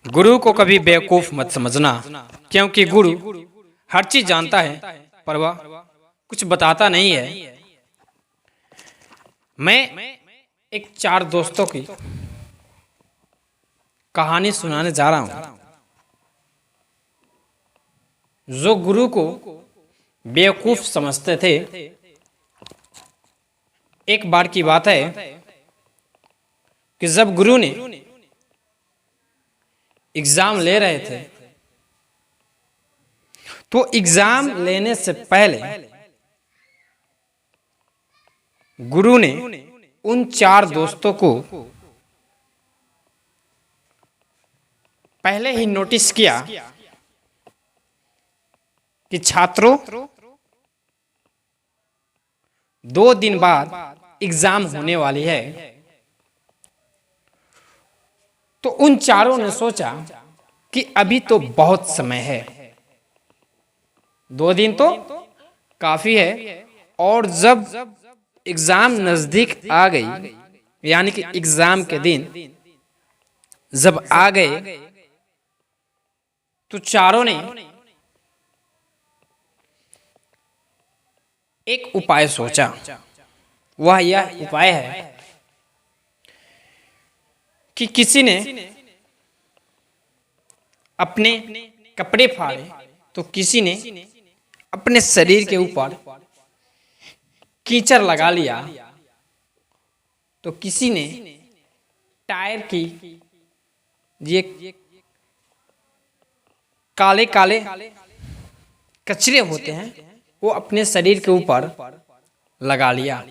गुरु को कभी बेवकूफ मत समझना, क्योंकि गुरु हर चीज जानता है पर वह कुछ बताता नहीं है। मैं एक चार दोस्तों की कहानी सुनाने जा रहा हूं जो गुरु को बेवकूफ समझते थे। एक बार की बात है कि जब गुरु ने एग्जाम ले रहे थे तो एग्जाम लेने से पहले गुरु ने उन चार दोस्तों को पहले ही नोटिस किया कि छात्रों 2 दिन बाद एग्जाम होने वाली है। तो उन चारों ने सोचा कि अभी तो बहुत समय है, 2 दिन तो काफी है। और जब एग्जाम नजदीक आ गई, यानी कि एग्जाम के दिन जब आ गए, तो चारों ने एक उपाय सोचा। वह यह उपाय है कि किसी ने अपने कपड़े फाड़े, तो किसी ने अपने शरीर के ऊपर कीचड़ लगा लिया, तो किसी ने टायर की ये काले काले कचरे होते हैं वो अपने शरीर के ऊपर लगा लिया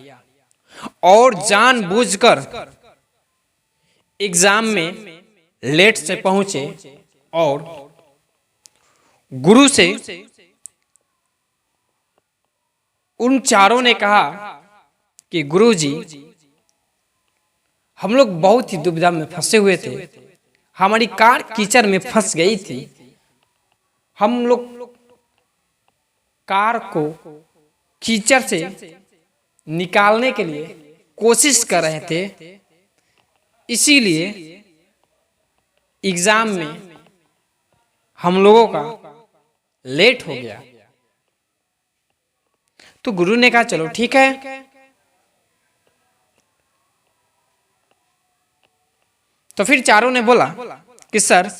और जानबूझकर एग्जाम में लेट से पहुंचे और गुरु से उन चारों ने कहा कि गुरुजी, हम लोग बहुत ही दुविधा में फंसे हुए थे, हमारी कार कीचड़ में फंस गई थी, हम लोग कार को कीचड़ से निकालने के लिए कोशिश कर रहे थे, इसीलिए एग्जाम में हम लोगों का लेट हो गया। तो गुरु ने कहा चलो ठीक है। तो फिर चारों ने बोला कि सर,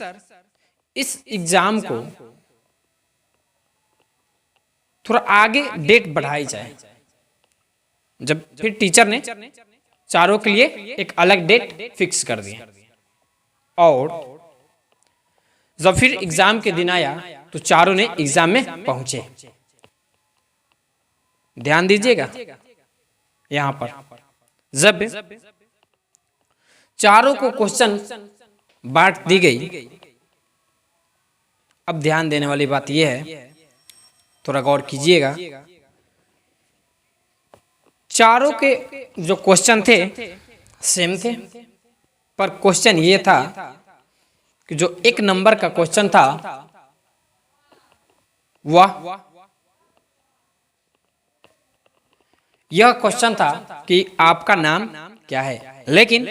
इस एग्जाम को थोड़ा आगे डेट बढ़ाई जाए। जब फिर टीचर ने चारों के लिए एक अलग डेट फिक्स कर दिया और जब फिर एग्जाम के दिन आया तो चारों ने एग्जाम में पहुंचे। ध्यान दीजिएगा यहां पर, जब चारों को क्वेश्चन बांट दी गई, अब ध्यान देने वाली बात यह है, थोड़ा गौर कीजिएगा। चारों के जो क्वेश्चन थे सेम थे, पर क्वेश्चन ये था कि जो 1 नंबर का क्वेश्चन था वह यह क्वेश्चन था कि आपका नाम क्या है। लेकिन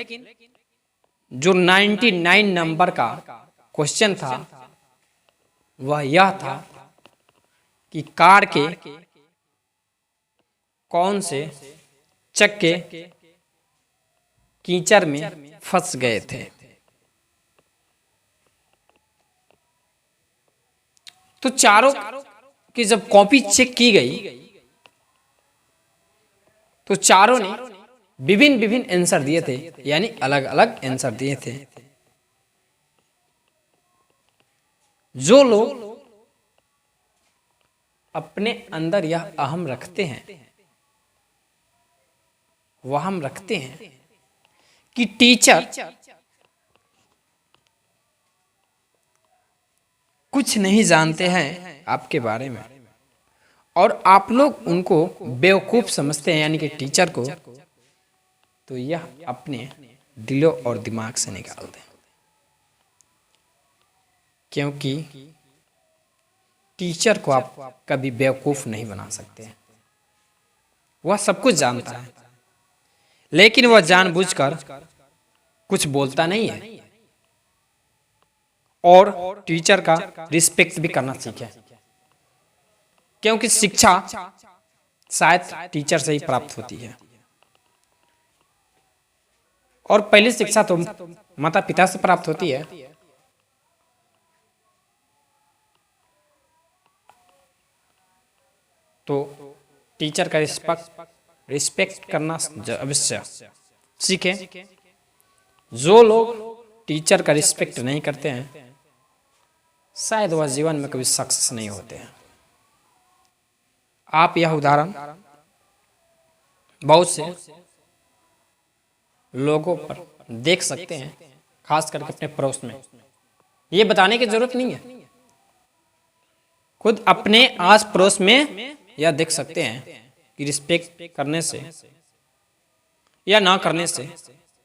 जो 99 नंबर का क्वेश्चन था वह यह था कि कार के कौन से चक्के कीचड़ में फंस गए थे। तो चारों की जब कॉपी चेक की गई तो चारों ने विभिन्न विभिन्न आंसर दिए थे, यानी अलग अलग आंसर दिए थे। जो लोग अपने अंदर यह अहम रखते हैं, वह हम रखते हैं कि टीचर कुछ नहीं जानते हैं आपके बारे में और आप लोग उनको बेवकूफ समझते हैं, यानी कि टीचर को, तो यह अपने दिलों और दिमाग से निकाल दें। क्योंकि टीचर को आप कभी बेवकूफ नहीं बना सकते। वह सब कुछ जानता है, लेकिन वह जानबूझकर कुछ बोलता नहीं है और टीचर का रिस्पेक्ट भी करना सीखें, क्योंकि शिक्षा शायद टीचर से ही प्राप्त होती है। और पहली शिक्षा तो माता पिता से प्राप्त होती है। तो टीचर का रिस्पेक्ट करना अवश्य सीखें। जो लोग टीचर का रिस्पेक्ट नहीं करते हैं शायद वह जीवन में कभी सक्सेस नहीं होते हैं। आप यह उदाहरण बहुत से लोगों पर देख सकते हैं, खास करके अपने पड़ोस में। ये बताने की जरूरत नहीं है, खुद अपने आस पड़ोस में यह देख सकते हैं कि रिस्पेक्ट करने से या ना करने से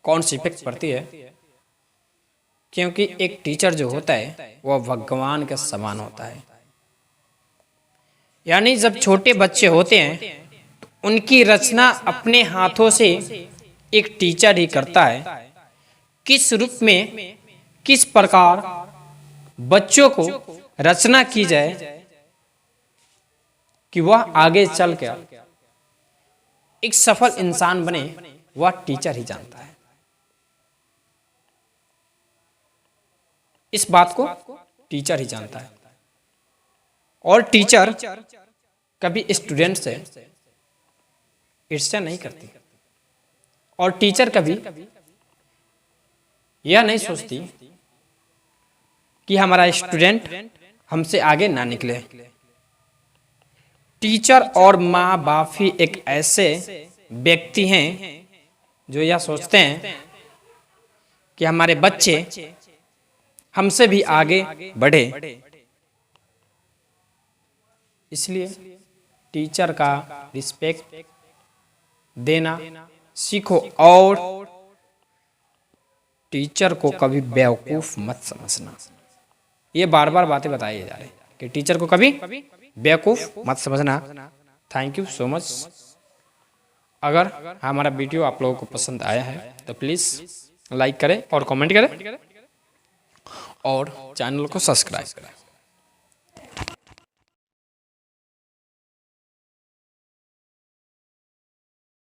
कौन सी इफेक्ट पड़ती है। क्योंकि एक टीचर जो होता है वह भगवान के समान होता है। यानी जब छोटे बच्चे होते हैं तो उनकी रचना अपने हाथों से एक टीचर ही करता है। किस रूप में, किस प्रकार बच्चों को रचना की जाए कि वह आगे चल कर एक सफल इंसान बने, वह टीचर ही जानता है। इस बात को टीचर ही जानता है। और टीचर कभी स्टूडेंट से ईर्ष्या नहीं करती, और टीचर कभी यह नहीं सोचती कि हमारा स्टूडेंट हमसे आगे ना निकले। टीचर और माँ बाप ही एक ऐसे व्यक्ति हैं जो यह सोचते हैं कि हमारे बच्चे हमसे भी आगे बढ़े। इसलिए टीचर का रिस्पेक्ट देना सीखो और टीचर को कभी बेवकूफ मत समझना। ये बार बार बातें बताई जा रही है कि टीचर को कभी बेवकूफ मत समझना। Thank you so much. अगर हमारा वीडियो आप लोगों को पसंद आया है तो प्लीज़ लाइक करें और कमेंट करें और चैनल को सब्सक्राइब करें।